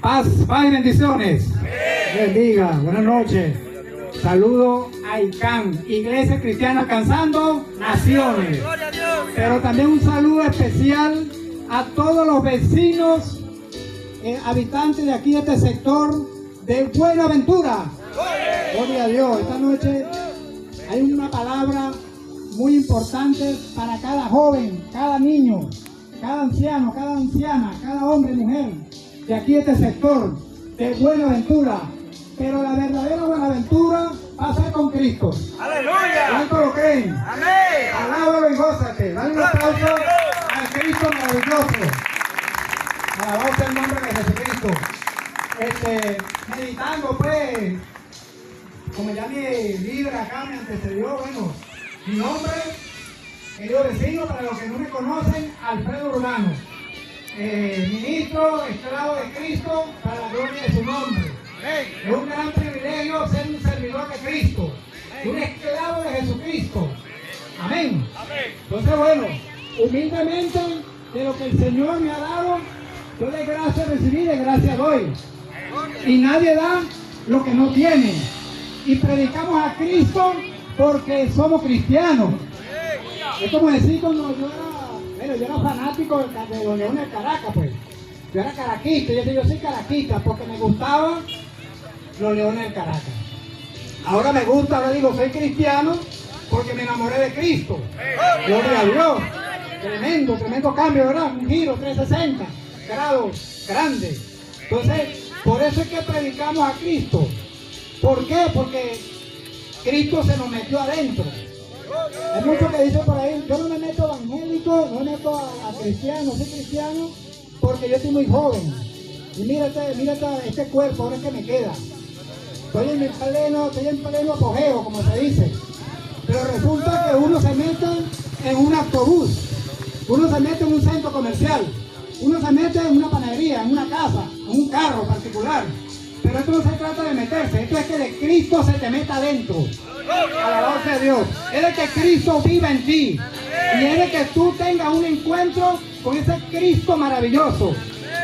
Paz y bendiciones. Bendiga, buenas noches. Saludo a ICAN, Iglesia Cristiana Alcanzando Naciones. Pero también un saludo especial a todos los vecinos, habitantes de aquí de este sector de Buenaventura. Gloria a Dios. Esta noche hay una palabra muy importante para cada joven, cada niño, cada anciano, cada anciana, cada hombre y mujer de aquí de este sector de Buenaventura. Pero la verdadera Buenaventura va a ser con Cristo. ¡Aleluya! ¿Cuántos lo creen? ¡Amén! Alábalo y gózate. Dale un aplauso al Cristo maravilloso. Alabado sea el nombre de Jesucristo. Meditando, pues, como ya mi líder acá me antecedió, bueno, mi nombre, querido vecino, para los que no me conocen, Alfredo Urbano. Ministro, esclavo de Cristo, para la gloria de su nombre. Es un gran privilegio ser un servidor de Cristo, un esclavo de Jesucristo. Amén. Entonces, bueno, humildemente de lo que el Señor me ha dado, yo de gracia recibí, de gracia doy. Y nadie da lo que no tiene. Y predicamos a Cristo porque somos cristianos. Es como decir cuando yo era fanático de los Leones de Caracas, pues. Yo era caraquista, yo soy caraquista porque me gustaban los Leones de Caracas. Ahora me gusta, ahora digo, soy cristiano porque me enamoré de Cristo. Gloria a Dios. Tremendo cambio, ¿verdad? Un giro 360 grados grande. Entonces, por eso es que predicamos a Cristo. ¿Por qué? Porque Cristo se nos metió adentro. Hay muchos que dicen por ahí, yo no me meto evangélico, no me meto a cristiano, soy cristiano porque yo soy muy joven. Y mira este cuerpo, ahora es que me queda. Estoy en pleno apogeo, como se dice. Pero resulta que uno se mete en un autobús, uno se mete en un centro comercial, uno se mete en una panadería, en una casa, en un carro particular. Pero esto no se trata de meterse, esto es que de Cristo se te meta adentro. Alabado sea Dios. Es de que Cristo viva en ti. Y es de que tú tengas un encuentro con ese Cristo maravilloso.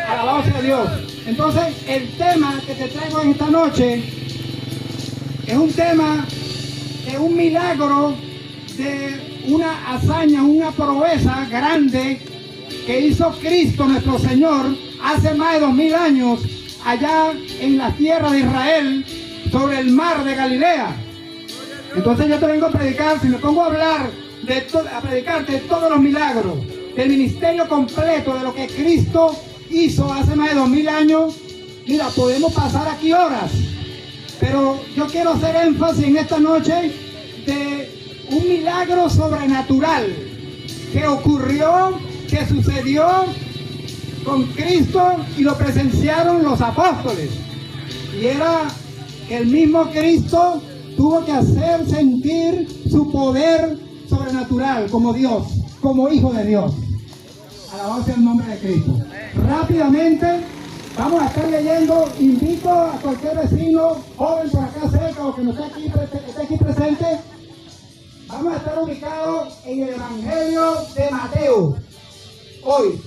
Alabado sea Dios. Entonces, el tema que te traigo en esta noche es un tema de un milagro, de una hazaña, una proeza grande que hizo Cristo nuestro Señor hace más de 2000 años allá en la tierra de Israel, sobre el mar de Galilea. Entonces yo te vengo a predicar, si me pongo a hablar, a predicarte todos los milagros, del ministerio completo de lo que Cristo hizo hace más de 2000 años, mira, podemos pasar aquí horas, pero yo quiero hacer énfasis en esta noche de un milagro sobrenatural que ocurrió, que sucedió con Cristo y lo presenciaron los apóstoles. Y era el mismo Cristo tuvo que hacer sentir su poder sobrenatural como Dios, como Hijo de Dios. Alabado sea el nombre de Cristo. Rápidamente vamos a estar leyendo. Invito a cualquier vecino, joven por acá cerca o que no esté aquí presente. Vamos a estar ubicados en el Evangelio de Mateo. Hoy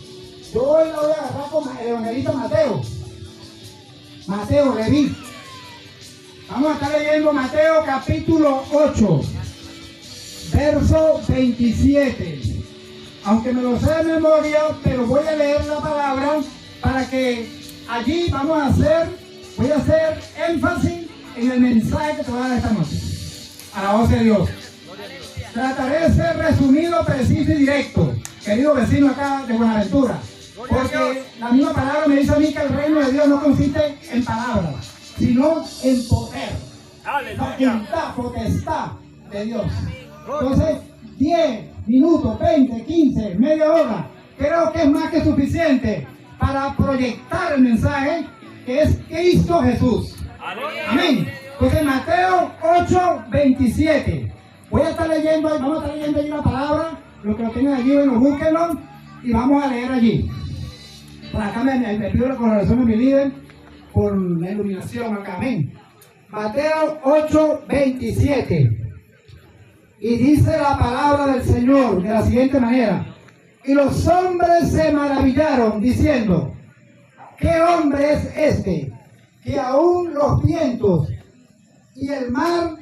lo voy a agarrar con el evangelista Mateo, Leví. Vamos a estar leyendo Mateo capítulo 8, verso 27. Aunque me lo sé de memoria, pero voy a leer la palabra para que allí voy a hacer énfasis en el mensaje que te voy a dar esta noche. Alabado sea Dios. Trataré de ser resumido, preciso y directo, querido vecino acá de Buenaventura. Porque la misma palabra me dice a mí que el reino de Dios no consiste en palabras, sino en poder. Facultad, potestad de Dios. Entonces, 10 minutos, 20, 15, media hora, creo que es más que suficiente para proyectar el mensaje que es Cristo Jesús. Amén. Entonces, Mateo 8, 27. Vamos a estar leyendo allí la palabra. Los que lo tengan allí, bueno, búsquenlo y vamos a leer allí. Por acá me pido la colaboración de mi líder por la iluminación acá. Amén. Mateo 8, 27. Y dice la palabra del Señor de la siguiente manera: y los hombres se maravillaron diciendo: ¿qué hombre es este que aún los vientos y el mar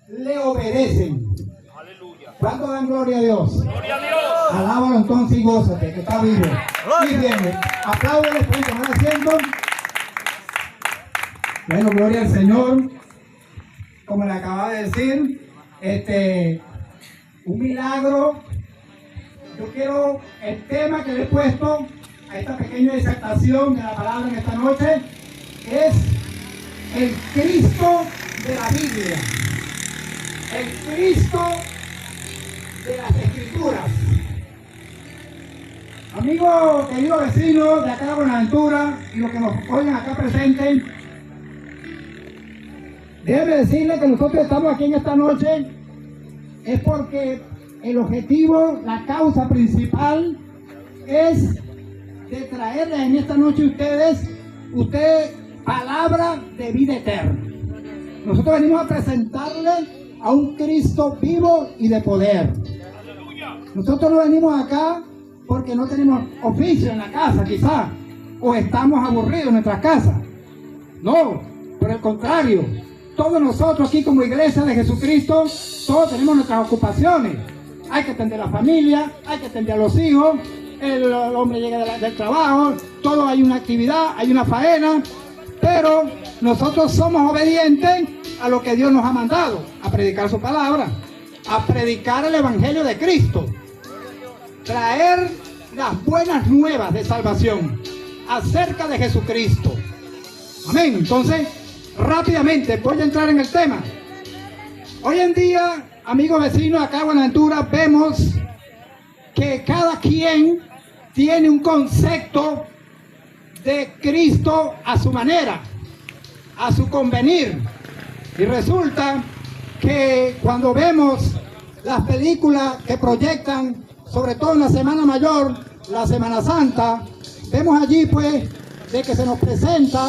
le obedecen? Aleluya. ¿Cuánto dan gloria a Dios? Gloria a Dios. Alábalo entonces y gózate, que está vivo. Y bien, apláudele, pueden tomar asiento. Bueno, gloria al Señor. Como le acababa de decir, un milagro. Yo quiero, el tema que le he puesto a esta pequeña disertación de la palabra en esta noche es el Cristo de la Biblia, el Cristo de las Escrituras. Amigos, queridos vecinos de acá de Buenaventura y los que nos oyen acá presentes, déjenme decirles que nosotros estamos aquí en esta noche es porque el objetivo, la causa principal es de traerles en esta noche a ustedes palabra de vida eterna. Nosotros venimos a presentarle a un Cristo vivo y de poder. Nosotros no venimos acá porque no tenemos oficio en la casa, quizás, o estamos aburridos en nuestras casas. No, por el contrario, todos nosotros aquí como iglesia de Jesucristo, todos tenemos nuestras ocupaciones. Hay que atender a la familia, hay que atender a los hijos, el hombre llega del trabajo, todo hay una actividad, hay una faena, pero nosotros somos obedientes a lo que Dios nos ha mandado, a predicar su palabra, a predicar el evangelio de Cristo, traer las buenas nuevas de salvación acerca de Jesucristo. Amén. Entonces, rápidamente voy a entrar en el tema. Hoy en día, amigos vecinos, acá en Buenaventura, vemos que cada quien tiene un concepto de Cristo a su manera, a su convenir. Y resulta que cuando vemos las películas que proyectan, sobre todo en la Semana Mayor, la Semana Santa, vemos allí pues de que se nos presenta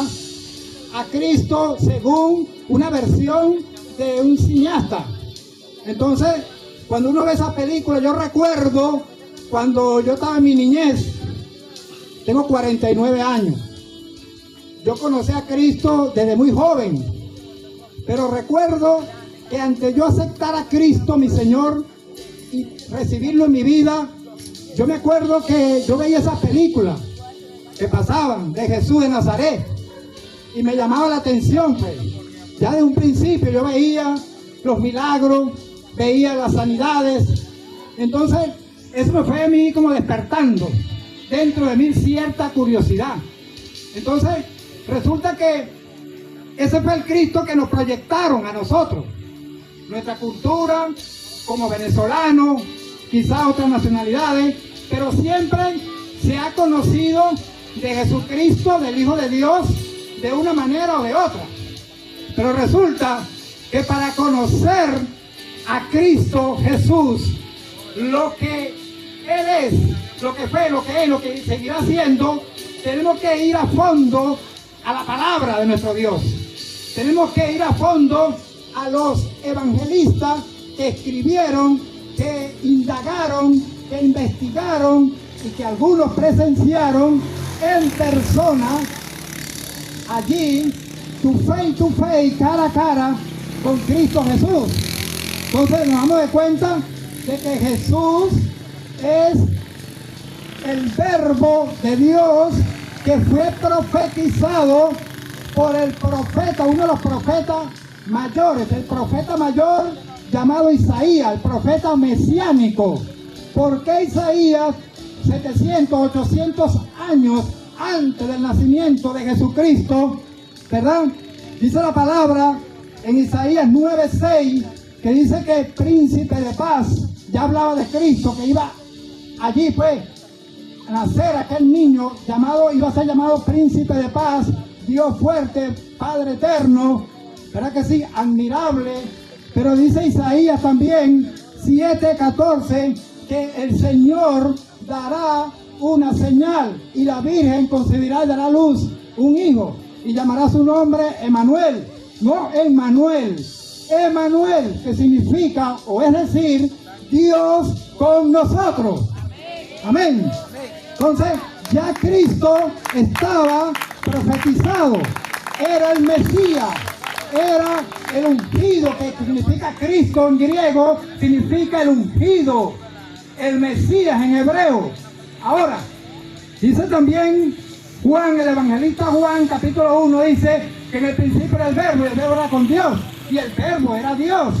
a Cristo según una versión de un cineasta. Entonces, cuando uno ve esa película, yo recuerdo cuando yo estaba en mi niñez, tengo 49 años. Yo conocí a Cristo desde muy joven, pero recuerdo que antes yo aceptar a Cristo, mi Señor, y recibirlo en mi vida, yo me acuerdo que yo veía esas películas que pasaban de Jesús de Nazaret y me llamaba la atención, pues. Ya de un principio yo veía los milagros, veía las sanidades. Entonces, eso me fue a mí como despertando dentro de mí cierta curiosidad. Entonces, resulta que ese fue el Cristo que nos proyectaron a nosotros. Nuestra cultura, como venezolanos, quizás otras nacionalidades, pero siempre se ha conocido de Jesucristo, del Hijo de Dios, de una manera o de otra. Pero resulta que para conocer a Cristo Jesús, lo que Él es, lo que fue, lo que es, lo que seguirá siendo, tenemos que ir a fondo a la palabra de nuestro Dios. Tenemos que ir a fondo a los evangelistas que escribieron, que indagaron, que investigaron y que algunos presenciaron en persona allí tu fe, cara a cara con Cristo Jesús. Entonces nos damos de cuenta de que Jesús es el verbo de Dios que fue profetizado por el profeta, uno de los profetas mayores, el profeta mayor llamado Isaías, el profeta mesiánico. ¿Por qué Isaías 700, 800 años antes del nacimiento de Jesucristo, verdad? Dice la palabra en Isaías 9:6 que dice que el príncipe de paz, ya hablaba de Cristo, que iba allí pues a nacer aquel niño llamado, iba a ser llamado príncipe de paz, Dios fuerte, Padre eterno, ¿verdad que sí? Admirable. Pero dice Isaías también 7:14 que el Señor dará una señal y la Virgen concebirá y dará a luz un hijo y llamará su nombre Emanuel, no Emmanuel, Emanuel, que significa, o es decir, Dios con nosotros. Amén. Entonces, ya Cristo estaba profetizado, era el Mesías, era el ungido, que significa Cristo en griego, significa el ungido, el Mesías en hebreo. Ahora, dice también Juan, el evangelista Juan, capítulo 1, dice que en el principio era el verbo, y el verbo era con Dios, y el verbo era Dios.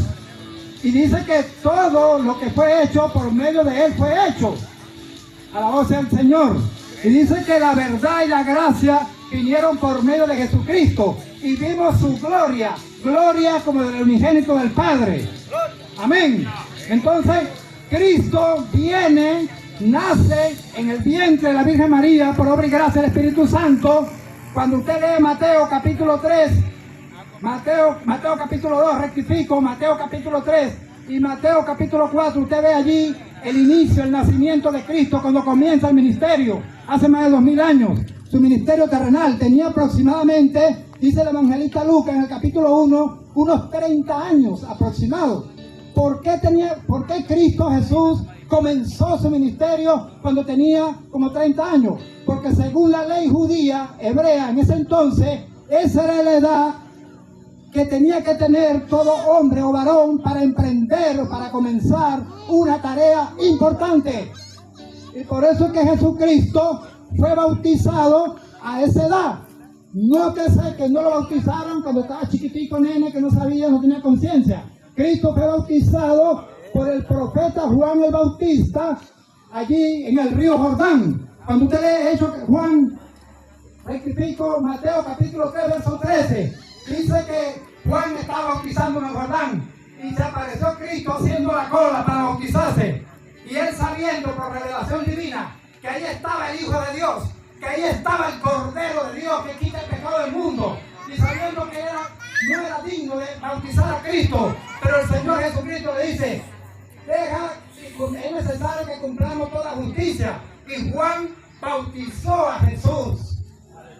Y dice que todo lo que fue hecho por medio de él fue hecho. Alabado sea el Señor. Y dice que la verdad y la gracia vinieron por medio de Jesucristo. Y vimos su gloria, gloria como del unigénito del Padre. Amén. Entonces, Cristo viene, nace en el vientre de la Virgen María por obra y gracia del Espíritu Santo. Cuando usted lee Mateo capítulo 3, Mateo capítulo 2, rectifico, Mateo capítulo 3 y Mateo capítulo 4, usted ve allí el inicio, el nacimiento de Cristo cuando comienza el ministerio, hace más de 2000 años. Su ministerio terrenal tenía aproximadamente, dice el evangelista Lucas en el capítulo 1, unos 30 años aproximados. ¿Por qué Cristo Jesús comenzó su ministerio cuando tenía como 30 años? Porque según la ley judía, hebrea, en ese entonces, esa era la edad que tenía que tener todo hombre o varón para emprender o para comenzar una tarea importante. Y por eso es que Jesucristo fue bautizado a esa edad. Nótese que no lo bautizaron cuando estaba chiquitico, nene, que no sabía, no tenía conciencia. Cristo fue bautizado por el profeta Juan el Bautista allí en el río Jordán. Cuando usted lee Hechos Juan, rectifico, Mateo capítulo 3, verso 13, dice que Juan estaba bautizando en el Jordán y se apareció Cristo haciendo la cola para bautizarse. Y él sabiendo por revelación divina que ahí estaba el Hijo de Dios, que ahí estaba el Cordero de Dios que quita el pecado del mundo, y sabiendo que no era digno de bautizar a Cristo, pero el Señor Jesucristo le dice, es necesario que cumplamos toda justicia. Y Juan bautizó a Jesús.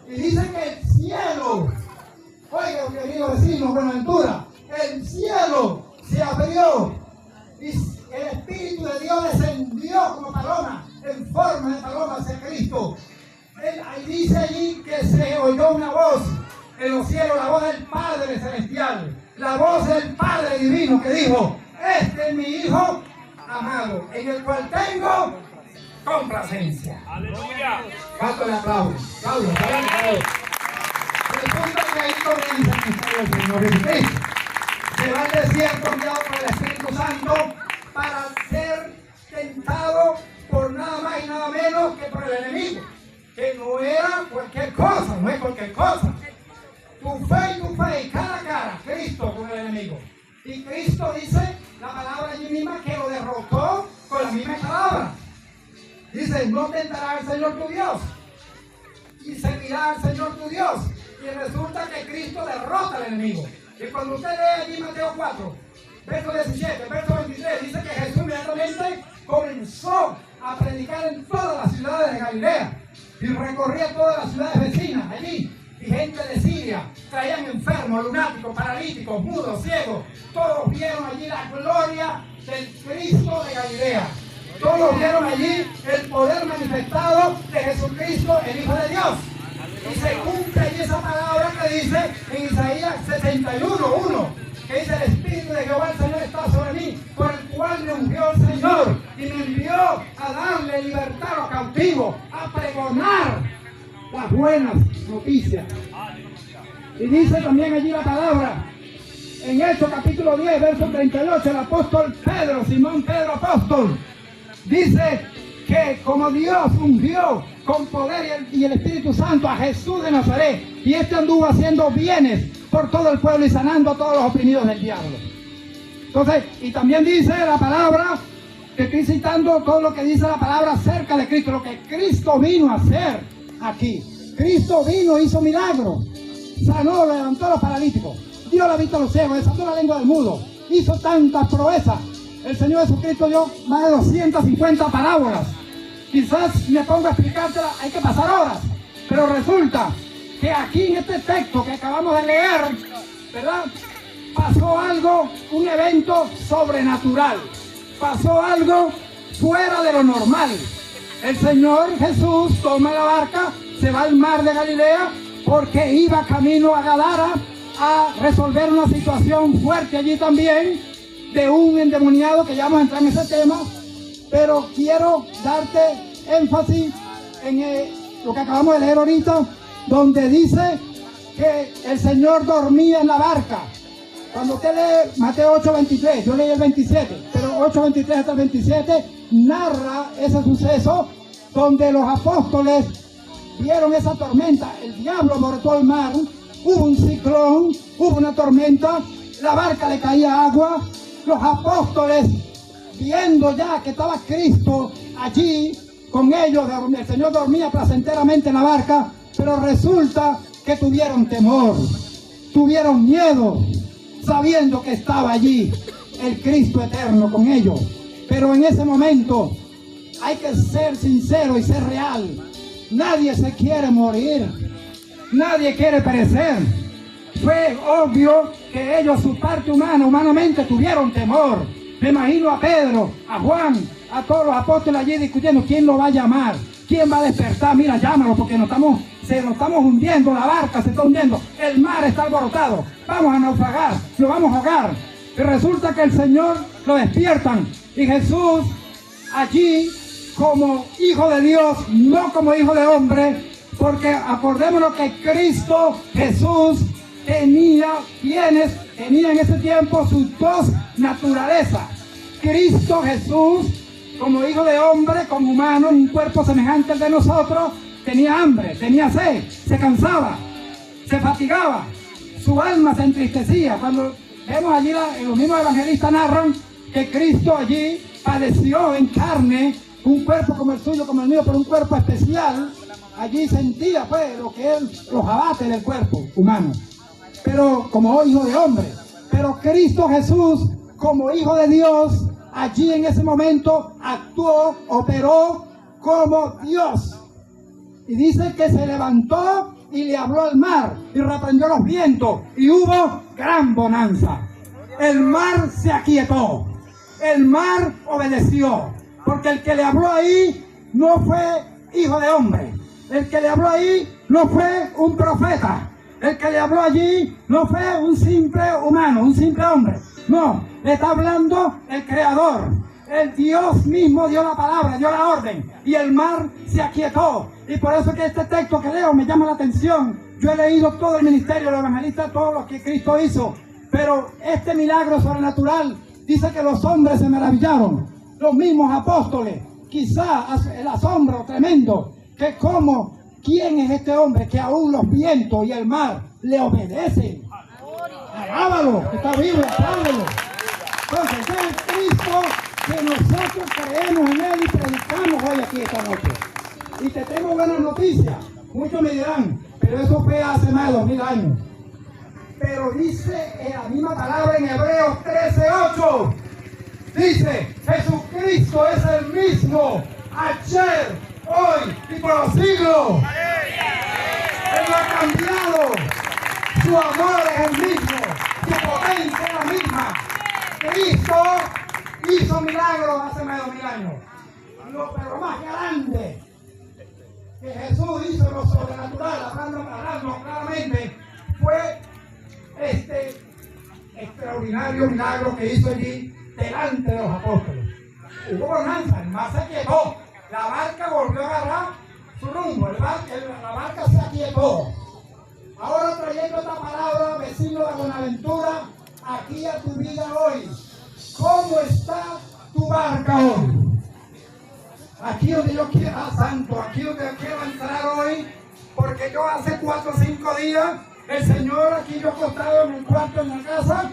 Y dice que el cielo, oiga, querido vecino, Buenaventura, el cielo se abrió y el Espíritu de Dios descendió como paloma, en forma de paloma hacia Cristo. Ahí dice allí que se oyó una voz en los cielos, la voz del Padre Celestial, la voz del Padre Divino que dijo, este es mi Hijo amado, en el cual tengo complacencia. ¡Aleluya! ¿Cuánto le aplaudo? Claudio, resulta que ahí comienza el misterio del Señor Jesucristo. Se va al desierto enviado por el Espíritu Santo para ser tentado por nada más y nada menos que por el enemigo. Que no era cualquier cosa, no es cualquier cosa. Tu fe, cara a cara, Cristo con el enemigo. Y Cristo dice, la palabra allí misma, que lo derrotó con la misma palabra. Dice, no tentarás al Señor tu Dios, y servirás al Señor tu Dios. Y resulta que Cristo derrota al enemigo. Y cuando usted lee allí Mateo 4, verso 17, verso 23, dice que Jesús inmediatamente comenzó a predicar en todas las ciudades de Galilea. Y recorría todas las ciudades vecinas allí. Y gente de Siria, traían enfermos, lunáticos, paralíticos, mudos, ciegos. Todos vieron allí la gloria del Cristo de Galilea. Todos vieron allí el poder manifestado de Jesucristo, el Hijo de Dios. Y se cumple allí esa palabra que dice en Isaías 61:1, que dice, el Espíritu de Jehová el Señor está sobre mí, por el cual me ungió el Señor y me envió a darle libertad a los cautivos, a pregonar las buenas noticias. Y dice también allí la palabra, en Hechos capítulo 10, verso 38, el apóstol Pedro, Simón Pedro apóstol, dice que como Dios ungió con poder y el Espíritu Santo a Jesús de Nazaret, y este anduvo haciendo bienes por todo el pueblo y sanando a todos los oprimidos del diablo. Entonces, y también dice la palabra, que estoy citando todo lo que dice la palabra acerca de Cristo, lo que Cristo vino a hacer aquí. Cristo vino, hizo milagros, sanó, levantó a los paralíticos, dio la vista a los ciegos, desató la lengua del mudo, hizo tantas proezas. El Señor Jesucristo dio más de 250 parábolas. Quizás me pongo a explicártela, hay que pasar horas, pero resulta que aquí en este texto que acabamos de leer, ¿verdad?, pasó algo, un evento sobrenatural, pasó algo fuera de lo normal. El Señor Jesús toma la barca, se va al mar de Galilea, porque iba camino a Gadara a resolver una situación fuerte allí también de un endemoniado, que ya vamos a entrar en ese tema, pero quiero darte énfasis en lo que acabamos de leer ahorita, donde dice que el Señor dormía en la barca. Cuando usted lee Mateo 8:23, yo leí el 27, pero 8:23 hasta el 27 narra ese suceso donde los apóstoles vieron esa tormenta. El diablo botó el mar, hubo un ciclón, hubo una tormenta, la barca le caía agua. Los apóstoles, viendo ya que estaba Cristo allí con ellos, el Señor dormía placenteramente en la barca, pero resulta que tuvieron temor, tuvieron miedo, sabiendo que estaba allí el Cristo eterno con ellos. Pero en ese momento hay que ser sincero y ser real. Nadie se quiere morir, nadie quiere perecer. Fue obvio que ellos, su parte humana, humanamente, tuvieron temor. Me imagino a Pedro, a Juan, a todos los apóstoles allí discutiendo quién lo va a llamar, quién va a despertar. Mira, llámalo, porque nos estamos hundiendo, la barca se está hundiendo, el mar está alborotado, vamos a naufragar, lo vamos a ahogar. Y resulta que el Señor lo despiertan, y Jesús allí como Hijo de Dios, no como Hijo de hombre, porque acordémonos que Cristo Jesús tenía en ese tiempo sus dos naturalezas. Cristo Jesús, como Hijo de hombre, como humano, en un cuerpo semejante al de nosotros, tenía hambre, tenía sed, se cansaba, se fatigaba, su alma se entristecía. Cuando vemos allí, los mismos evangelistas narran que Cristo allí padeció en carne, un cuerpo como el suyo, como el mío, pero un cuerpo especial. Allí sentía pues lo que es los abates del cuerpo humano, pero como Hijo de hombre. Pero Cristo Jesús, como Hijo de Dios, allí en ese momento actuó, operó como Dios. Y dice que se levantó y le habló al mar y reprendió los vientos y hubo gran bonanza. El mar se aquietó, el mar obedeció, porque el que le habló ahí no fue hijo de hombre, el que le habló ahí no fue un profeta, el que le habló allí no fue un simple humano, un simple hombre. No, le está hablando el Creador. El Dios mismo dio la palabra, dio la orden, y el mar se aquietó. Y por eso que este texto que leo me llama la atención. Yo he leído todo el ministerio del evangelista, todo lo que Cristo hizo, pero este milagro sobrenatural dice que los hombres se maravillaron, los mismos apóstoles. Quizá el asombro tremendo, que como, ¿quién es este hombre que aún los vientos y el mar le obedecen? Alábalo, que está vivo, apláudelo. Entonces, ese es el Cristo que nosotros creemos en él y predicamos hoy aquí esta noche. Y te tengo buenas noticias. Muchos me dirán, pero eso fue hace más de 2000 años. Pero dice en la misma palabra en Hebreos 13:8, dice, Jesucristo es el mismo ayer, hoy y por los siglos. Él no ha cambiado. Su amor es el mismo, su potencia es la misma. Cristo hizo milagros hace más de 2000 años. Pero más grande que Jesús hizo lo sobrenatural, hablando claramente, fue este extraordinario milagro que hizo allí delante de los apóstoles. Hubo bonanza, el mar se aquietó, la barca volvió a agarrar su rumbo, la barca se aquietó. Ahora trayendo esta palabra, vecino de Buenaventura, aquí a tu vida hoy. ¿Cómo está tu barca hoy? Aquí donde yo quiero, santo, aquí donde yo quiero entrar hoy, porque yo hace 4 o 5 días, el Señor aquí yo acostado en el cuarto en la casa,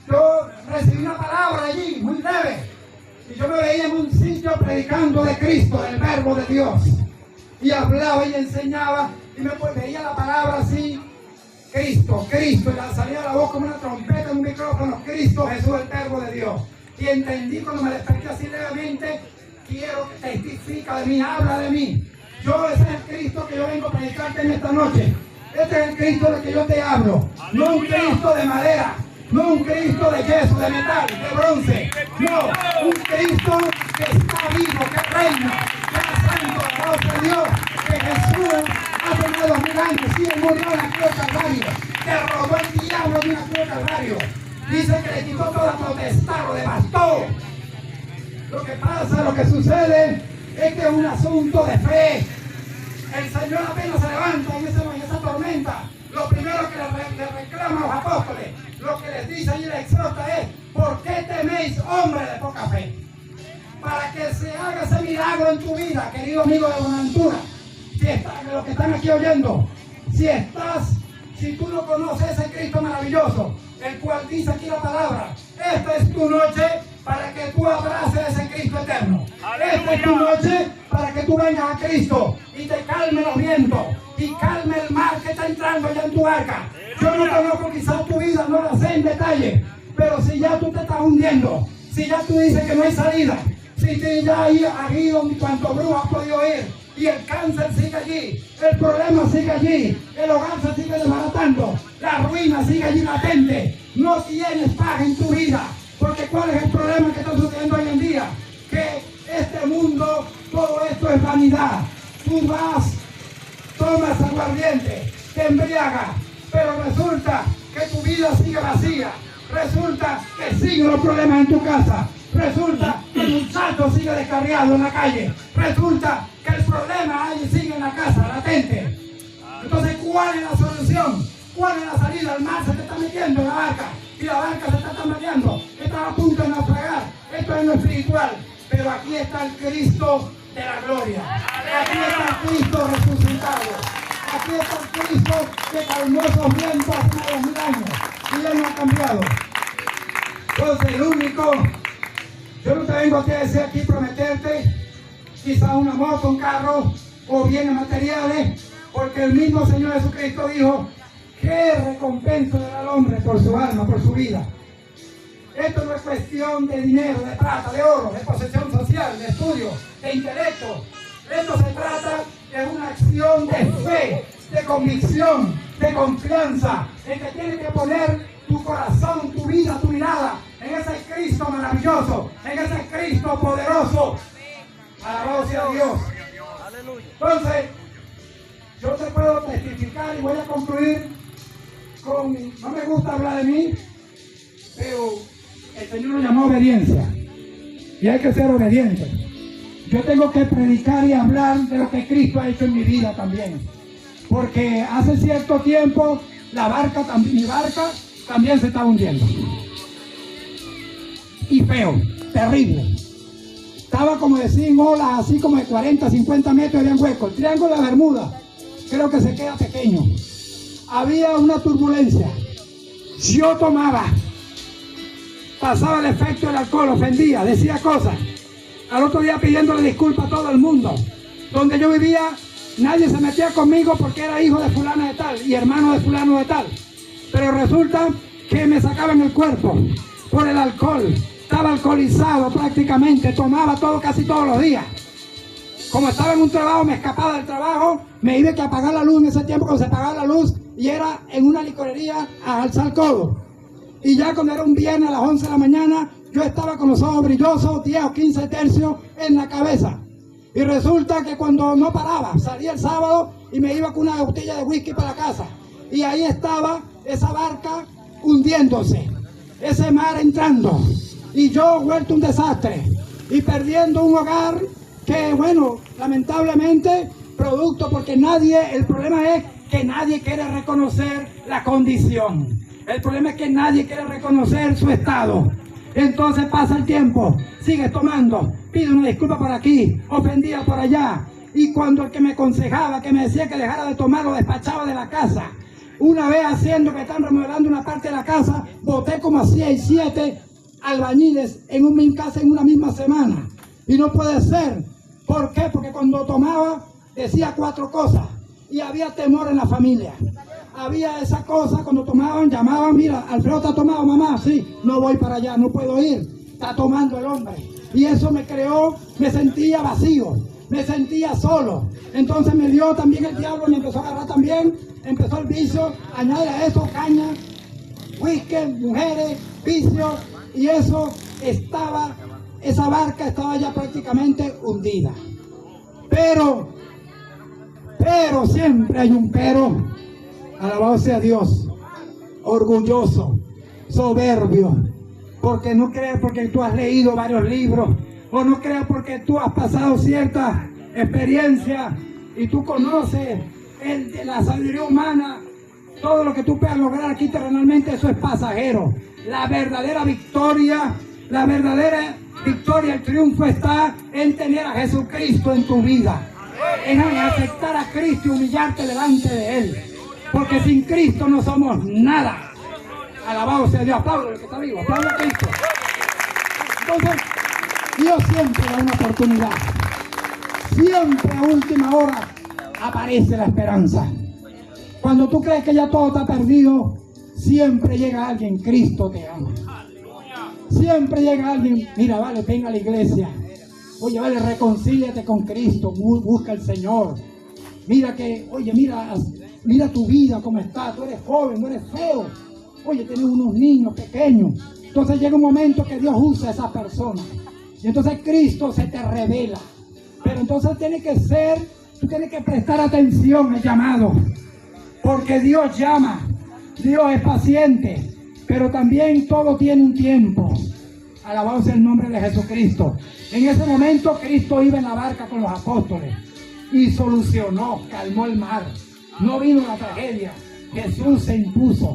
yo recibí una palabra allí, muy breve, y yo me veía en un sitio predicando de Cristo, del verbo de Dios, y hablaba y enseñaba, y me veía la palabra así, Cristo, Cristo, y la salía de la voz como una trompeta en un micrófono, Cristo Jesús, el verbo de Dios. Y entendí cuando me desperté así levemente, quiero que testifica de mí, habla de mí. Ese es el Cristo que yo vengo a predicarte en esta noche. Este es el Cristo del que yo te hablo. No un Cristo de madera, no un Cristo de yeso, de metal, de bronce. No, un Cristo que está vivo, que reina, que es santo, alabado sea Dios, que Jesús hace más de 2000 antes, sí, él murió en la cruz del Calvario. Derrotó el diablo de una cruz del Calvario. Dice que le quitó toda potestad, lo devastó. Lo que pasa, lo que sucede es que es un asunto de fe. El Señor apenas se levanta en esa tormenta. Lo primero que le reclama a los apóstoles, lo que les dice y les exhorta es: ¿por qué teméis, hombre de poca fe? Para que se haga ese milagro en tu vida, querido amigo de Buenaventura. Los que están aquí oyendo, si tú no conoces ese Cristo maravilloso, el cual dice aquí la palabra, esta es tu noche para que tú abraces ese Cristo eterno. Esta es tu noche para que tú vengas a Cristo y te calme los vientos y calme el mar que está entrando ya en tu barca. Yo no conozco quizás tu vida, no la sé en detalle, pero si ya tú te estás hundiendo, si ya tú dices que no hay salida, si te ya has ido en cuanto brujo has podido ir, y el cáncer sigue allí, el problema sigue allí, el hogar se sigue desbaratando, la ruina sigue allí latente, no tienes paz en tu vida, porque ¿cuál es el problema que está sucediendo hoy en día? Que este mundo, todo esto es vanidad. Tú vas, tomas aguardiente, te embriagas, pero resulta que tu vida sigue vacía, resulta que siguen los problemas en tu casa, resulta que el muchacho sigue descarriado en la calle, resulta que el problema ahí sigue en la casa, latente. Entonces, ¿cuál es la solución? ¿Cuál es la salida? El mar se te está metiendo en la barca y la barca se está tambaleando, está a punto de naufragar. Esto es lo espiritual, pero aquí está el Cristo de la gloria, aquí está el Cristo resucitado, aquí está el Cristo que calmó esos vientos hace 2000 años y ya no ha cambiado. Entonces, el único, yo no te vengo a decir aquí prometerte quizá una moto, un carro o bienes materiales, porque el mismo Señor Jesucristo dijo: ¿qué recompensa le da al hombre por su alma, por su vida? Esto no es cuestión de dinero, de plata, de oro, de posesión social, de estudio, de intelecto. Esto se trata de una acción de fe, de convicción, de confianza, en que tienes que poner tu corazón, tu vida, tu mirada en ese Cristo maravilloso, en ese Cristo poderoso. Alabado sea Dios. Entonces, yo te puedo testificar y voy a concluir con, no me gusta hablar de mí, pero el Señor lo llamó obediencia y hay que ser obediente. Yo tengo que predicar y hablar de lo que Cristo ha hecho en mi vida también, porque hace cierto tiempo mi barca también se estaba hundiendo, y feo, terrible. Estaba como de 100 olas, así como de 40, 50 metros de hueco. El Triángulo de la Bermuda creo que se queda pequeño. Había una turbulencia. Yo tomaba, pasaba el efecto del alcohol, ofendía, decía cosas. Al otro día pidiéndole disculpas a todo el mundo. Donde yo vivía, nadie se metía conmigo porque era hijo de fulana de tal y hermano de fulano de tal. Pero resulta que me sacaban el cuerpo por el alcohol. Estaba alcoholizado prácticamente, tomaba todo casi todos los días. Como estaba en un trabajo, me escapaba del trabajo, me iba a apagar la luz en ese tiempo cuando se apagaba la luz, y era en una licorería a alzar codo. Y ya cuando era un viernes a las 11 de la mañana, yo estaba con los ojos brillosos, 10 o 15 tercios en la cabeza. Y resulta que cuando no paraba, salía el sábado y me iba con una botella de whisky para la casa. Y ahí estaba esa barca hundiéndose, ese mar entrando. Y yo vuelto un desastre y perdiendo un hogar que, bueno, lamentablemente, producto porque el problema es que nadie quiere reconocer la condición. El problema es que nadie quiere reconocer su estado. Entonces pasa el tiempo, sigues tomando, pide una disculpa por aquí, ofendida por allá. Y cuando el que me aconsejaba, que me decía que dejara de tomar, lo despachaba de la casa. Una vez haciendo que están remodelando una parte de la casa, boté como a 7 albañiles en mi casa en una misma semana. Y no puede ser. ¿Por qué? Porque cuando tomaba decía 4 cosas y había temor en la familia. Había esa cosa, cuando tomaban, llamaban: mira, Alfredo está tomado, mamá, sí, no voy para allá, no puedo ir, está tomando el hombre. Y eso me sentía vacío, me sentía solo. Entonces me dio también el diablo, me empezó a agarrar también, empezó el vicio, añade a eso caña, whisky, mujeres, vicios, y eso esa barca estaba ya prácticamente hundida. Pero Pero siempre hay un pero. Alabado sea Dios. Orgulloso, soberbio. Porque no crees porque tú has leído varios libros. O no crees porque tú has pasado cierta experiencia y tú conoces de la sabiduría humana. Todo lo que tú puedas lograr aquí terrenalmente, eso es pasajero. La verdadera victoria, el triunfo está en tener a Jesucristo en tu vida. En aceptar a Cristo y humillarte delante de Él. Porque sin Cristo no somos nada. Alabado sea Dios. Aplaudo el que está vivo. Aplaudo a Cristo. Entonces, Dios siempre da una oportunidad. Siempre a última hora aparece la esperanza. Cuando tú crees que ya todo está perdido, siempre llega alguien. Cristo te ama. Siempre llega alguien. Mira, vale, venga a la iglesia. Oye, vale, reconcíliate con Cristo. Busca al Señor. Mira que, oye, mira tu vida cómo está. Tú eres joven, no eres feo. Oye, tienes unos niños pequeños. Entonces llega un momento que Dios usa a esas personas. Y entonces Cristo se te revela. Pero entonces tú tienes que prestar atención al llamado. Porque Dios llama. Dios es paciente. Pero también todo tiene un tiempo. Alabado sea el nombre de Jesucristo. En ese momento Cristo iba en la barca con los apóstoles. Y solucionó, calmó el mar. No vino la tragedia. Jesús se impuso.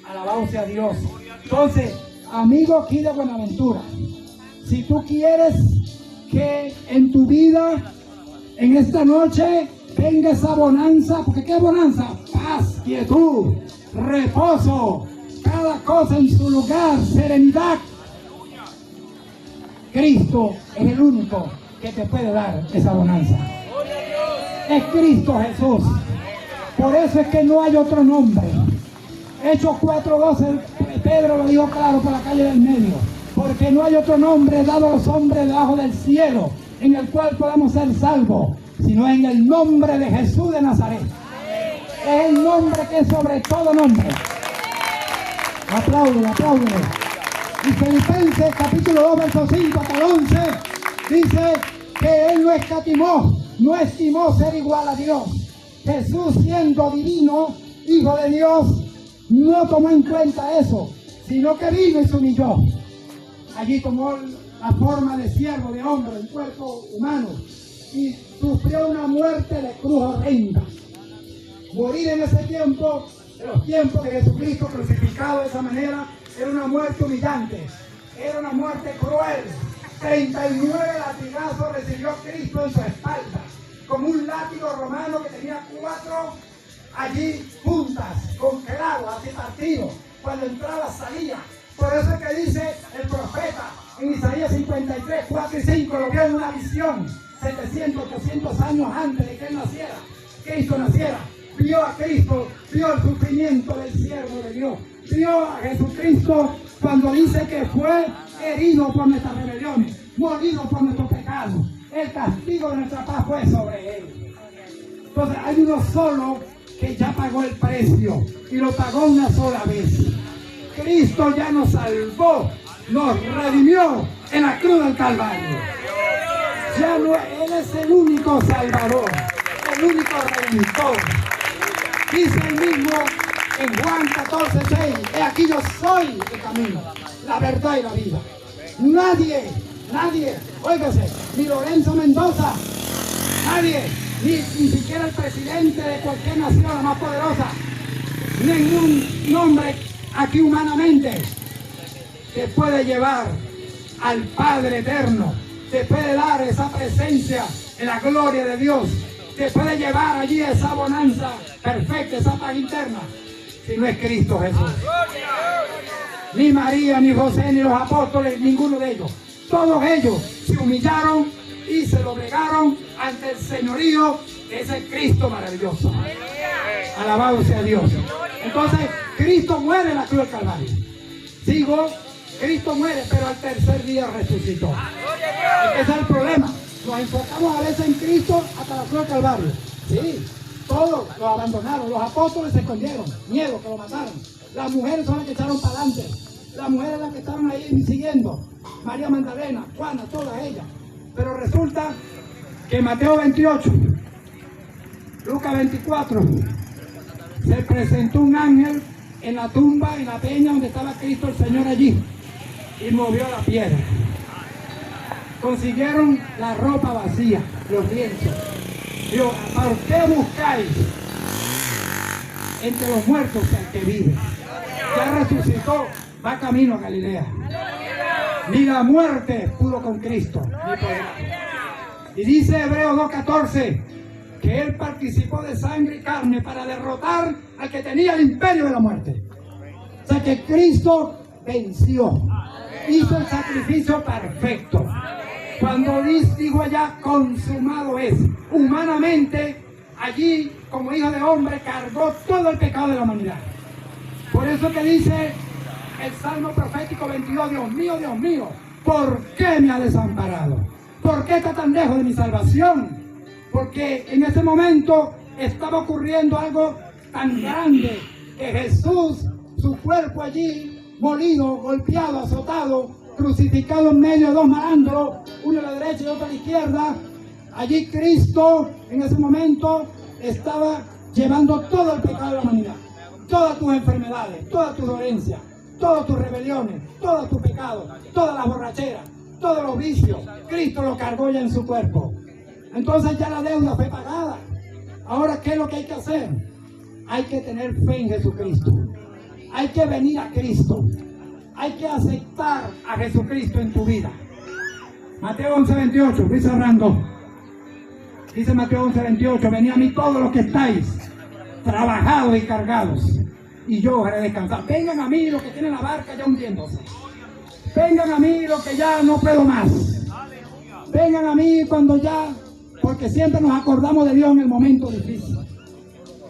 Alabado sea Dios. Entonces, amigo aquí de Buenaventura, si tú quieres que en tu vida, en esta noche, venga esa bonanza, porque ¿qué bonanza? Paz, quietud, reposo, cada cosa en su lugar, serenidad. Cristo es el único que te puede dar esa bonanza. Es Cristo Jesús. Por eso es que no hay otro nombre. Hechos 4:12, Pedro lo dijo claro por la calle del medio. Porque no hay otro nombre dado a los hombres debajo del cielo en el cual podamos ser salvos, sino en el nombre de Jesús de Nazaret. Es el nombre que es sobre todo nombre. Apláudele, apláudele. Y Filipenses capítulo 2, verso 5 hasta el 11, dice que Él no estimó ser igual a Dios. Jesús, siendo divino, Hijo de Dios, no tomó en cuenta eso, sino que vino y se humilló. Allí tomó la forma de siervo, de hombre, un cuerpo humano, y sufrió una muerte de cruz horrenda. Morir en ese tiempo, en los tiempos de Jesucristo crucificado de esa manera, era una muerte humillante, era una muerte cruel. 39 latigazos recibió Cristo en su espalda, como un látigo romano que tenía 4 allí puntas, con clavos, así partidos. Cuando entraba salía. Por eso es que dice el profeta en Isaías 53, 4 y 5, lo vio en una visión, 700, 800 años antes de que él naciera, Cristo naciera. Vio a Cristo, vio el sufrimiento del siervo de Dios, vio a Jesucristo cuando dice que fue herido por nuestras rebeliones, molido por nuestros pecados. El castigo de nuestra paz fue sobre él. Entonces hay uno solo que ya pagó el precio y lo pagó una sola vez. Cristo ya nos salvó, nos redimió en la cruz del Calvario. Ya no, Él es el único Salvador, el único Redentor. Dice él mismo en Juan 14:6, he aquí yo soy el camino, la verdad y la vida. Nadie, óigase, ni Lorenzo Mendoza, nadie, ni siquiera el presidente de cualquier nación, la más poderosa, ningún nombre aquí humanamente te puede llevar al Padre eterno, te puede dar esa presencia en la gloria de Dios, te puede llevar allí esa bonanza perfecta, esa paz interna, si no es Cristo Jesús. Ni María, ni José, ni los apóstoles, ninguno de ellos. Todos ellos se humillaron y se doblegaron ante el señorío de ese Cristo maravilloso. Alabado sea Dios. Entonces, Cristo muere en la cruz del Calvario. Cristo muere, pero al tercer día resucitó. Ese es el problema. Nos enfocamos a veces en Cristo hasta la cruz del Calvario. Sí, todos lo abandonaron. Los apóstoles se escondieron. Miedo que lo mataron. Las mujeres son las que echaron para adelante. Las mujeres las que estaban ahí siguiendo. María Magdalena, Juana, todas ellas. Pero resulta que Mateo 28, Lucas 24. Se presentó un ángel en la tumba, en la peña donde estaba Cristo el Señor allí, y movió la piedra. Consiguieron la ropa vacía, los lienzos. Dijo, ¿por qué buscáis entre los muertos al que vive? Ya resucitó, va camino a Galilea. Ni la muerte pudo con Cristo, ni podrá. Y dice Hebreos 2:14 que Él participó de sangre y carne para derrotar al que tenía el imperio de la muerte. O sea que Cristo venció, hizo el sacrificio perfecto. Cuando dijo allá, consumado es, humanamente, allí, como hijo de hombre, cargó todo el pecado de la humanidad. Por eso que dice el Salmo profético 22, Dios mío, ¿por qué me ha desamparado? ¿Por qué está tan lejos de mi salvación? Porque en ese momento estaba ocurriendo algo tan grande, que Jesús, su cuerpo allí, molido, golpeado, azotado, crucificado en medio de dos malandros, uno a la derecha y otro a la izquierda. Allí Cristo en ese momento estaba llevando todo el pecado de la humanidad, todas tus enfermedades, todas tus dolencias, todas tus rebeliones, todos tus pecados, todas las borracheras, todos los vicios. Cristo lo cargó ya en su cuerpo. Entonces ya la deuda fue pagada. Ahora, ¿qué es lo que hay que hacer? Hay que tener fe en Jesucristo. Hay que venir a Cristo. Hay que aceptar a Jesucristo en tu vida. Mateo 11:28, voy cerrando. Dice Mateo 11:28, venid a mí todos los que estáis trabajados y cargados, y yo os haré descansar. Vengan a mí los que tienen la barca ya hundiéndose. Vengan a mí los que ya no puedo más. Vengan a mí cuando ya, porque siempre nos acordamos de Dios en el momento difícil.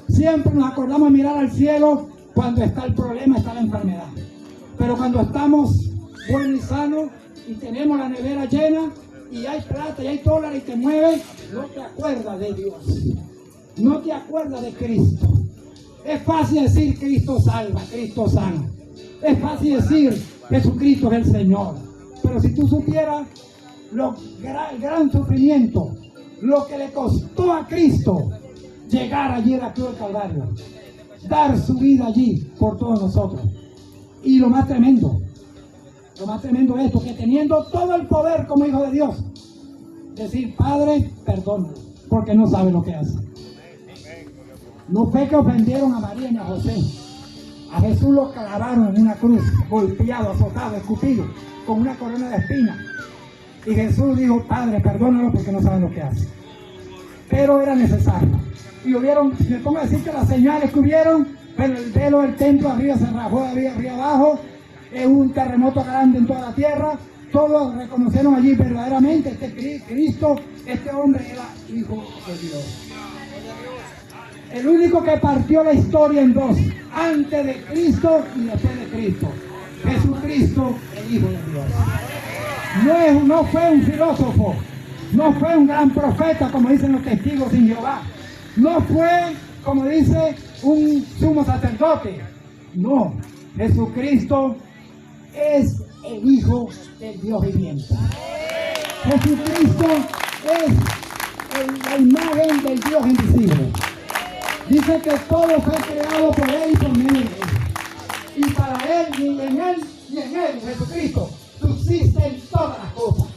Siempre nos acordamos de mirar al cielo cuando está el problema, está la enfermedad. Pero cuando estamos buenos y sanos y tenemos la nevera llena y hay plata y hay dólares y te mueves, no te acuerdas de Dios. No te acuerdas de Cristo. Es fácil decir Cristo salva, Cristo sana. Es fácil decir Jesucristo es el Señor. Pero si tú supieras el gran sufrimiento, lo que le costó a Cristo llegar allí a la cruz del Calvario, dar su vida allí por todos nosotros. Y lo más tremendo es esto, que teniendo todo el poder como hijo de Dios, decir, Padre, perdónalo, porque no sabe lo que hace. No fue que ofendieron a María ni a José. A Jesús lo clavaron en una cruz, golpeado, azotado, escupido, con una corona de espinas. Y Jesús dijo, Padre, perdónalo porque no saben lo que hace. Pero era necesario. Y hubieron, me pongo a decir que las señales que hubieron, pero el velo del templo arriba se rajó, arriba abajo, es un terremoto grande en toda la tierra. Todos reconocieron allí verdaderamente este Cristo, este hombre era hijo de Dios. El único que partió la historia en dos, antes de Cristo y después de Cristo. Jesucristo, el Hijo de Dios. No fue un filósofo, no fue un gran profeta, como dicen los testigos sin Jehová. No fue, como dice, un sumo sacerdote. No, Jesucristo es el Hijo del Dios viviente. Jesucristo es la imagen del Dios invisible. Dice que todo fue creado por Él y por medio de Él. Y para Él, y en Él, Jesucristo, subsisten todas las cosas.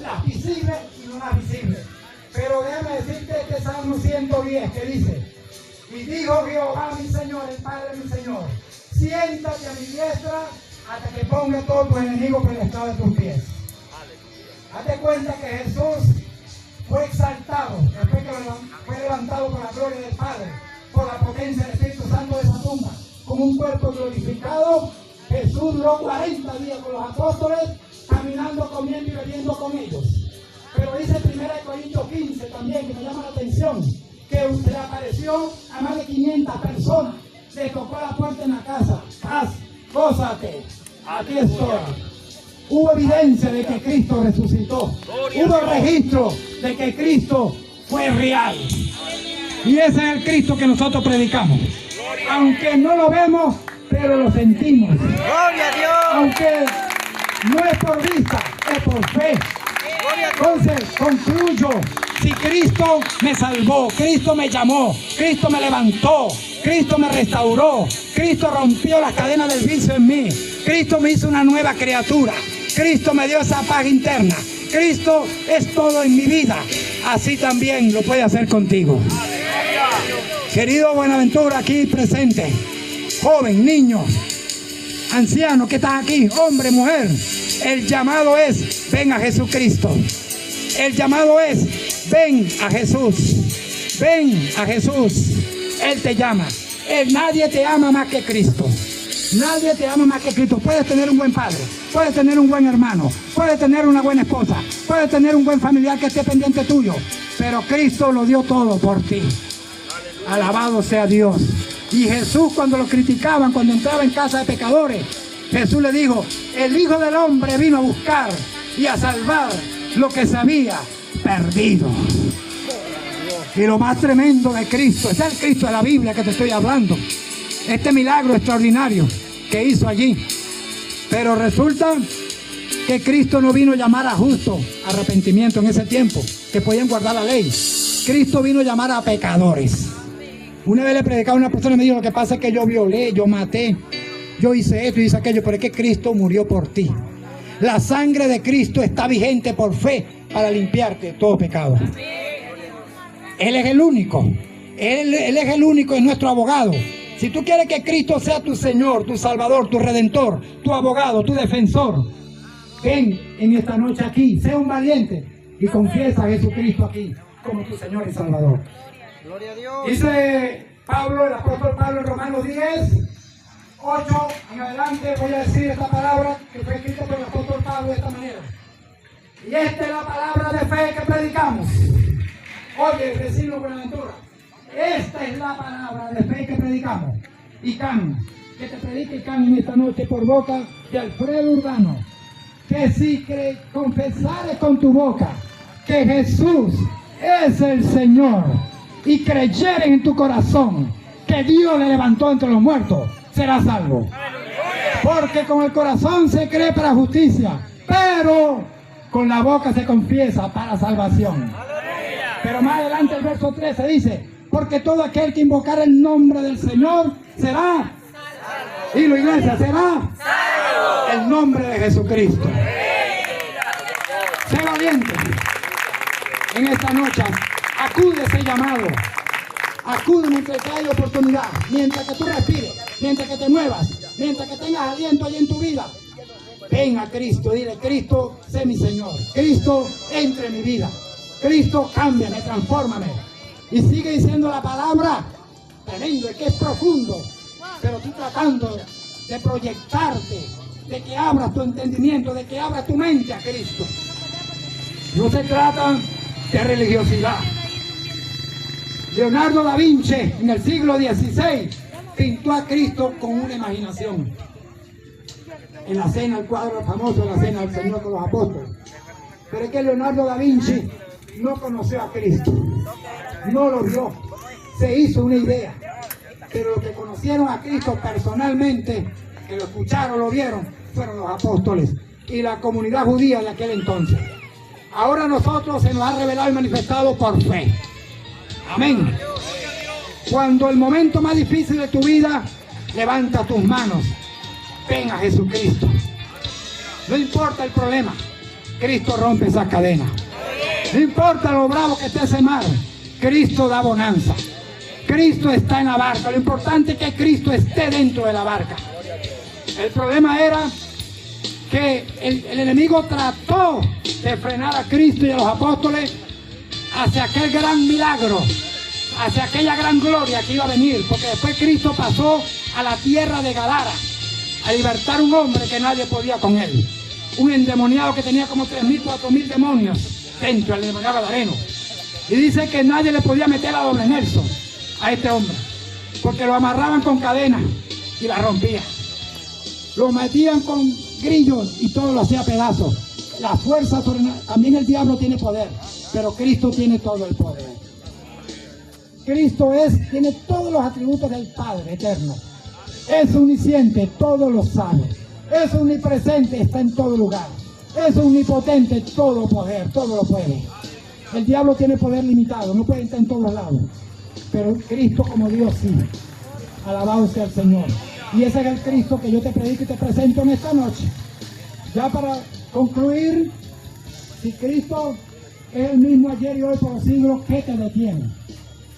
Las visibles y no las visibles. Pero déjame decirte este Salmo 110 que dice, y dijo Jehová mi Señor, el Padre mi Señor, siéntate a mi diestra hasta que ponga todos tus enemigos por el estrado de tus pies. Hazte cuenta que Jesús fue exaltado, después que fue levantado por la gloria del Padre, por la potencia del Espíritu Santo de esa tumba, con un cuerpo glorificado. Jesús duró 40 días con los apóstoles, caminando, comiendo y bebiendo con ellos. Pero dice 1 Corintios 15 también, que me llama la atención, que se le apareció a más de 500 personas, le tocó la puerta en la casa, paz, gózate, aquí estoy. Hubo evidencia de que Cristo resucitó, hubo registro de que Cristo fue real. Y ese es el Cristo que nosotros predicamos. Aunque no lo vemos, pero lo sentimos. ¡Gloria a Dios! Aunque no es por vista, es por fe. Entonces, concluyo, Si Cristo me salvó, Cristo me llamó, Cristo me levantó, Cristo me restauró, Cristo rompió las cadenas del vicio en mí, Cristo me hizo una nueva criatura, Cristo me dio esa paz interna, Cristo es todo en mi vida, así también lo puede hacer contigo. Querido Buenaventura aquí presente, joven, niño, anciano que estás aquí, hombre, mujer, el llamado es: ven a Jesucristo. El llamado es: ven a Jesús. Ven a Jesús. Él te llama. Nadie te ama más que Cristo. Nadie te ama más que Cristo. Puedes tener un buen padre, puedes tener un buen hermano, puedes tener una buena esposa, puedes tener un buen familiar que esté pendiente tuyo, pero Cristo lo dio todo por ti. Alabado sea Dios. Y Jesús, cuando lo criticaban, cuando entraba en casa de pecadores, Jesús le dijo: el Hijo del Hombre vino a buscar y a salvar lo que se había perdido. Y lo más tremendo de Cristo, es el Cristo de la Biblia que te estoy hablando, este milagro extraordinario que hizo allí. Pero resulta que Cristo no vino a llamar a justos, arrepentimiento en ese tiempo, que podían guardar la ley. Cristo vino a llamar a pecadores. Una vez le predicaba a una persona y me dijo: lo que pasa es que yo violé, yo maté, yo hice esto y hice aquello, pero es que Cristo murió por ti. La sangre de Cristo está vigente por fe para limpiarte de todo pecado. Él es el único. Él es el único, es nuestro abogado. Si tú quieres que Cristo sea tu Señor, tu Salvador, tu Redentor, tu abogado, tu defensor, ven en esta noche aquí, sé un valiente y confiesa a Jesucristo aquí como tu Señor y Salvador. Gloria a Dios. Dice Pablo, el apóstol Pablo en Romanos 10, 8 en adelante, voy a decir esta palabra que fue escrita por el apóstol Pablo de esta manera. Y esta es la palabra de fe que predicamos. Oye, vecino Buenaventura, esta es la palabra de fe que predicamos. Y Can, que te predique y Can en esta noche por boca de Alfredo Urbano, que si confesares con tu boca que Jesús es el Señor y creyeres en tu corazón que Dios le levantó entre los muertos, serás salvo. Porque con el corazón se cree para justicia, pero con la boca se confiesa para salvación. Pero más adelante el verso 13 dice: porque todo aquel que invocar el nombre del Señor será salvo. Y la iglesia será salvo. El nombre de Jesucristo. Sé valiente en esta noche. Acude a ese llamado. Acude mientras que hay oportunidad. Mientras que tú respires, mientras que te muevas, mientras que tengas aliento allí en tu vida. Ven a Cristo, dile: Cristo, sé mi Señor. Cristo, entre en mi vida. Cristo, cámbiame, transfórmame. Y sigue diciendo la palabra, tremendo, es que es profundo. Pero tú tratando de proyectarte, de que abras tu entendimiento, de que abras tu mente a Cristo. No se trata de religiosidad. Leonardo da Vinci en el siglo XVI pintó a Cristo con una imaginación. En la cena, el cuadro famoso de la cena del Señor con los apóstoles. Pero es que Leonardo da Vinci no conoció a Cristo, no lo vio, se hizo una idea. Pero los que conocieron a Cristo personalmente, que lo escucharon, lo vieron, fueron los apóstoles y la comunidad judía de aquel entonces. Ahora nosotros se nos ha revelado y manifestado por fe. Amén. Cuando el momento más difícil de tu vida, levanta tus manos, ven a Jesucristo. No importa el problema, Cristo rompe esa cadena. No importa lo bravo que esté ese mar, Cristo da bonanza. Cristo está en la barca. Lo importante es que Cristo esté dentro de la barca. El problema era que el enemigo trató de frenar a Cristo y a los apóstoles hacia aquel gran milagro, hacia aquella gran gloria que iba a venir, porque después Cristo pasó a la tierra de Gadara a libertar a un hombre que nadie podía con él, un endemoniado que tenía como 3.000, 4.000 demonios dentro del endemoniado gadareno, y dice que nadie le podía meter a doble Nelson a este hombre, porque lo amarraban con cadenas y la rompían, lo metían con grillos y todo lo hacía pedazos. La fuerza también el diablo tiene poder, pero Cristo tiene todo el poder. Cristo tiene todos los atributos del Padre eterno. Es omnisciente, todo lo sabe. Es omnipresente, está en todo lugar. Es omnipotente, todo poder, todo lo puede. El diablo tiene poder limitado, no puede estar en todos lados. Pero Cristo como Dios sí. Alabado sea el Señor. Y ese es el Cristo que yo te predico y te presento en esta noche. Ya para concluir, si Cristo es el mismo ayer y hoy por los siglos, ¿qué te detiene?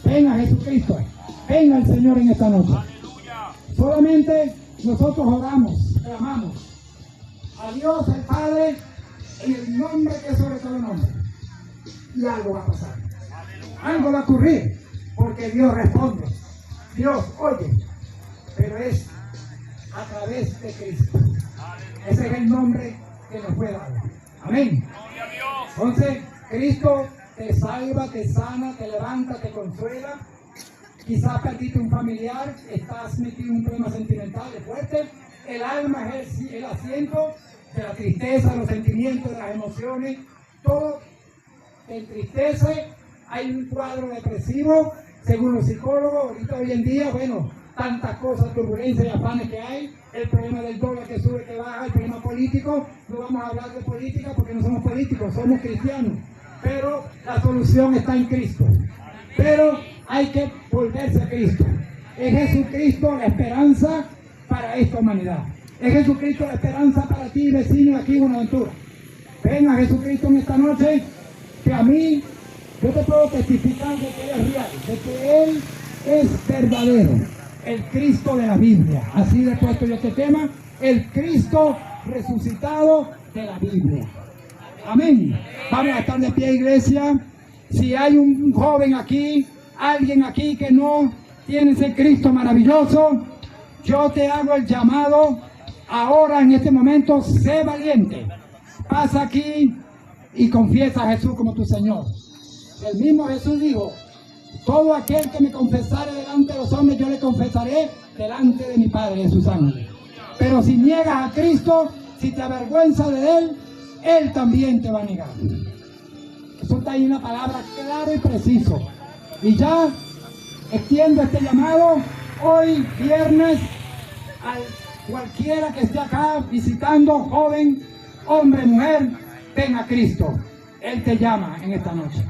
Ven a Jesucristo, ven al Señor en esta noche. Solamente nosotros oramos, clamamos a Dios el Padre en el nombre que es sobre todo nombre. Y algo va a pasar. Algo va a ocurrir, porque Dios responde. Dios oye, pero es a través de Cristo. Ese es el nombre que nos fue dado. Amén. Entonces, Cristo te salva, te sana, te levanta, te consuela. Quizás perdiste un familiar, estás metido en un problema sentimental de fuerte. El alma es el asiento de la tristeza, de los sentimientos, de las emociones. Todo te entristece. Hay un cuadro depresivo, según los psicólogos. Ahorita hoy en día, bueno, tantas cosas, turbulencias y afanes que hay. El problema del dólar que sube, que baja, el problema político. No vamos a hablar de política porque no somos políticos, somos cristianos. Pero la solución está en Cristo. Pero hay que volverse a Cristo. Es Jesucristo la esperanza para esta humanidad. Es Jesucristo la esperanza para ti, vecino, aquí en Buenaventura. Ven a Jesucristo en esta noche, que a mí, yo te puedo testificar de que Él es real, de que Él es verdadero. El Cristo de la Biblia. Así le he puesto yo este tema, el Cristo resucitado de la Biblia. Amén. Vamos a estar de pie, iglesia. Si hay un joven aquí, alguien aquí que no tiene ese Cristo maravilloso, yo te hago el llamado ahora, en este momento. Sé valiente. Pasa aquí y confiesa a Jesús como tu Señor. El mismo Jesús dijo: todo aquel que me confesare delante de los hombres, yo le confesaré delante de mi Padre en su sangre. Pero si niegas a Cristo, si te avergüenzas de Él, Él también te va a negar. Eso está ahí, una palabra clara y preciso. Y ya extiendo este llamado hoy viernes a cualquiera que esté acá visitando, joven, hombre, mujer. Ven a Cristo. Él te llama en esta noche.